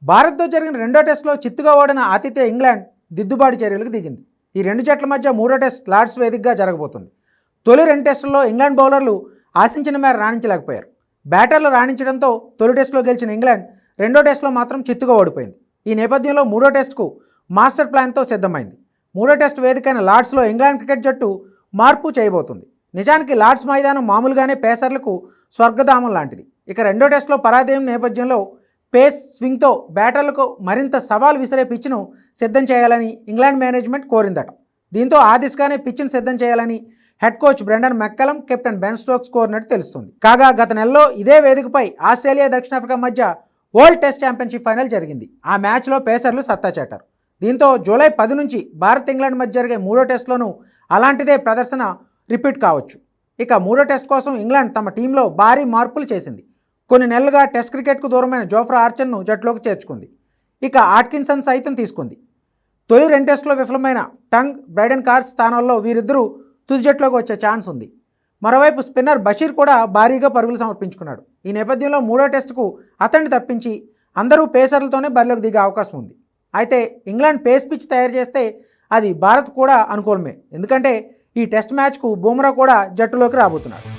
భారత్తో జరిగిన రెండో టెస్టులో చిత్తుగా ఓడిన ఆతిథ్య ఇంగ్లాండ్ దిద్దుబాటు చర్యలకు దిగింది. ఈ రెండు జట్ల మధ్య మూడో టెస్ట్ లార్డ్స్ వేదికగా జరగబోతుంది. తొలి రెండు టెస్టుల్లో ఇంగ్లాండ్ బౌలర్లు ఆశించిన మేర రాణించలేకపోయారు. బ్యాటర్లు రాణించడంతో తొలి టెస్టులో గెలిచిన ఇంగ్లాండ్ రెండో టెస్టులో మాత్రం చిత్తుగా ఓడిపోయింది. ఈ నేపథ్యంలో మూడో టెస్టుకు మాస్టర్ ప్లాన్తో సిద్ధమైంది. మూడో టెస్టు వేదికైన లార్డ్స్లో ఇంగ్లాండ్ క్రికెట్ జట్టు మార్పు చేయబోతుంది. నిజానికి లార్డ్స్ మైదానం మామూలుగానే పేసర్లకు స్వర్గధామం లాంటిది. ఇక రెండో టెస్టులో పరాజయం నేపథ్యంలో పేస్ స్వింగ్తో బ్యాటర్లకు మరింత సవాల్ విసిరే పిచ్ను సిద్ధం చేయాలని ఇంగ్లాండ్ మేనేజ్మెంట్ కోరిందట. దీంతో ఆ దిశగానే పిచ్ను సిద్ధం చేయాలని head coach Brendon McCullum, captain Ben Stokes కోరినట్టు తెలుస్తుంది. కాగా గత నెలలో ఇదే వేదికపై ఆస్ట్రేలియా దక్షిణాఫ్రికా మధ్య వరల్డ్ టెస్ట్ ఛాంపియన్షిప్ ఫైనల్ జరిగింది. ఆ మ్యాచ్లో పేసర్లు సత్తా చాటారు. దీంతో జూలై 10 నుంచి భారత్ ఇంగ్లాండ్ మధ్య జరిగే మూడో టెస్టులోనూ అలాంటిదే ప్రదర్శన రిపీట్ కావచ్చు. ఇక మూడో టెస్ట్ కోసం ఇంగ్లాండ్ తమ టీంలో భారీ మార్పులు చేసింది. కొన్ని నెలలుగా టెస్ట్ క్రికెట్కు దూరమైన జోఫ్రా ఆర్చర్ను జట్టులోకి చేర్చుకుంది. ఇక ఆట్కిన్సన్ సైతం తీసుకుంది. తొలి రెండు టెస్టులో విఫలమైన టంగ్, బ్రైడెన్ కార్స్ స్థానాల్లో వీరిద్దరూ తుది జట్టులోకి వచ్చే ఛాన్స్ ఉంది. మరోవైపు స్పిన్నర్ బషీర్ కూడా భారీగా పరుగులు సమర్పించుకున్నాడు. ఈ నేపథ్యంలో మూడో టెస్టుకు అతన్ని తప్పించి అందరూ పేసర్లతోనే బరిలోకి దిగే అవకాశం ఉంది. అయితే ఇంగ్లాండ్ పేస్ పిచ్ తయారు చేస్తే అది భారత్ కూడా అనుకూలమే. ఎందుకంటే ఈ టెస్ట్ మ్యాచ్కు బుమ్రా కూడా జట్టులోకి రాబోతున్నాడు.